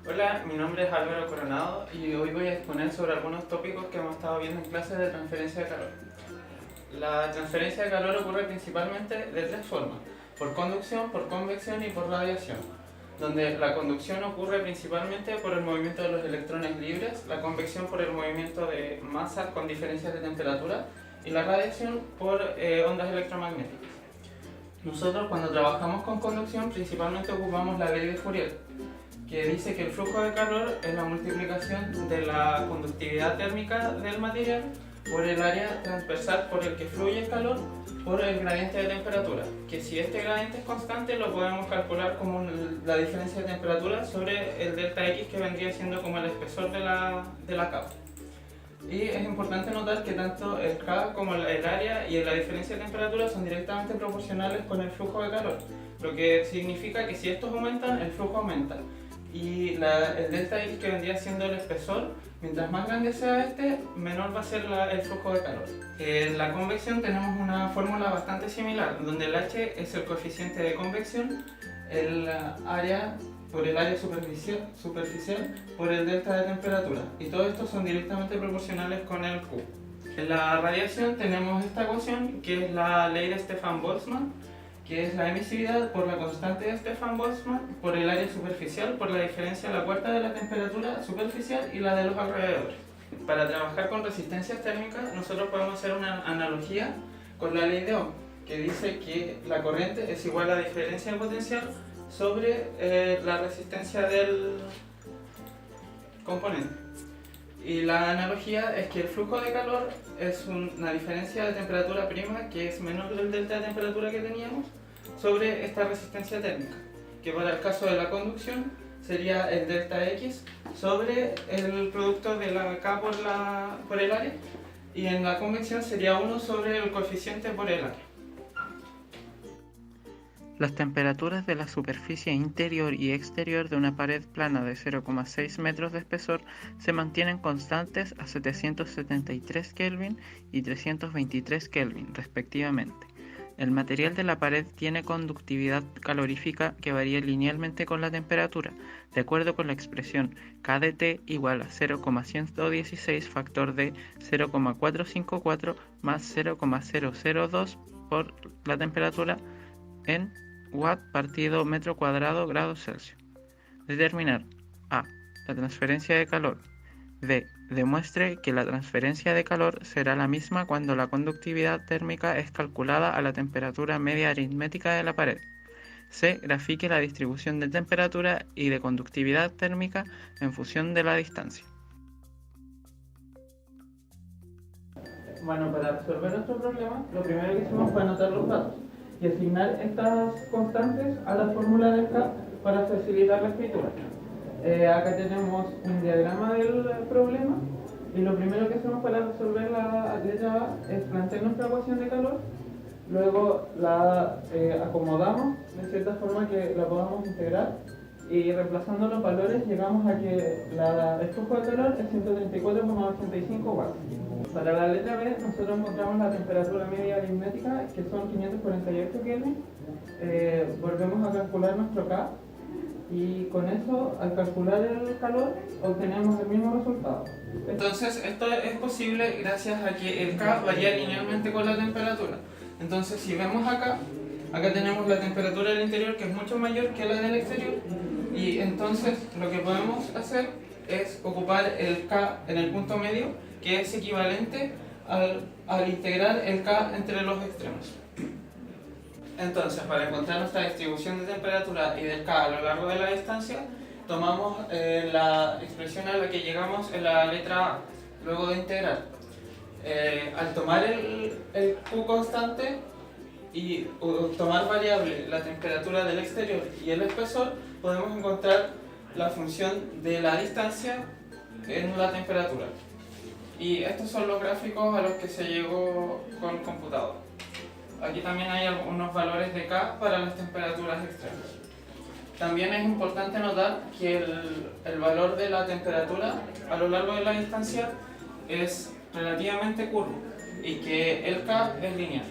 Hola, mi nombre es Álvaro Coronado y hoy voy a exponer sobre algunos tópicos que hemos estado viendo en clases de transferencia de calor. La transferencia de calor ocurre principalmente de tres formas: por conducción, por convección y por radiación, donde la conducción ocurre principalmente por el movimiento de los electrones libres, la convección por el movimiento de masas con diferencias de temperatura y la radiación por ondas electromagnéticas. Nosotros cuando trabajamos con conducción principalmente ocupamos la ley de Fourier, que dice que el flujo de calor es la multiplicación de la conductividad térmica del material por el área transversal por el que fluye el calor por el gradiente de temperatura, que si este gradiente es constante lo podemos calcular como la diferencia de temperatura sobre el delta X, que vendría siendo como el espesor de la capa. Y es importante notar que tanto el K como el área y la diferencia de temperatura son directamente proporcionales con el flujo de calor, lo que significa que si estos aumentan, el flujo aumenta. Y el delta X, que vendría siendo el espesor, mientras más grande sea este, menor va a ser el flujo de calor. En la convección tenemos una fórmula bastante similar, donde el H es el coeficiente de convección, el área por el área superficial por el delta de temperatura, y todos estos son directamente proporcionales con el Q. En la radiación tenemos esta ecuación, que es la ley de Stefan-Boltzmann, que es la emisividad por la constante de Stefan-Boltzmann por el área superficial por la diferencia a la cuarta de la temperatura superficial y la de los alrededores. Para trabajar con resistencias térmicas nosotros podemos hacer una analogía con la ley de Ohm, que dice que la corriente es igual a la diferencia de potencial sobre la resistencia del componente. Y la analogía es que el flujo de calor es una diferencia de temperatura prima que es menor del delta de temperatura que teníamos sobre esta resistencia térmica, que para el caso de la conducción sería el delta X sobre el producto de la K por el área, y en la convección sería 1 sobre el coeficiente por el área. Las temperaturas de la superficie interior y exterior de una pared plana de 0,6 metros de espesor se mantienen constantes a 773 Kelvin y 323 Kelvin, respectivamente. El material de la pared tiene conductividad calorífica que varía linealmente con la temperatura, de acuerdo con la expresión kdT igual a 0,116 factor de 0,454 más 0,002 por la temperatura en watt partido metro cuadrado grados Celsius. Determinar: A. La transferencia de calor. B. Demuestre que la transferencia de calor será la misma cuando la conductividad térmica es calculada a la temperatura media aritmética de la pared. C. Grafique la distribución de temperatura y de conductividad térmica en función de la distancia. Bueno, para resolver nuestro problema, lo primero que hicimos fue anotar los datos y asignar estas constantes a la fórmula del K para facilitar la escritura. Acá tenemos un diagrama del problema, y lo primero que hacemos para resolver la letra A es plantear nuestra ecuación de calor, luego la acomodamos de cierta forma que la podamos integrar, y reemplazando los valores llegamos a que el flujo de calor es 134,85 watts. Para la letra B nosotros encontramos la temperatura media aritmética, que son 548 Kelvin. Volvemos a calcular nuestro K, y con eso, al calcular el calor, obtenemos el mismo resultado. Entonces esto es posible gracias a que el K varía linealmente con la temperatura. Entonces si vemos acá tenemos la temperatura del interior, que es mucho mayor que la del exterior, y entonces lo que podemos hacer es ocupar el K en el punto medio, que es equivalente al integrar el K entre los extremos. Entonces, para encontrar nuestra distribución de temperatura y del K a lo largo de la distancia, tomamos la expresión a la que llegamos en la letra A, luego de integrar. Al tomar el Q constante y tomar variable la temperatura del exterior y el espesor, podemos encontrar la función de la distancia en la temperatura. Y estos son los gráficos a los que se llegó con el computador. Aquí también hay algunos valores de K para las temperaturas extremas. También es importante notar que el valor de la temperatura a lo largo de la distancia es relativamente curvo y que el K es lineal.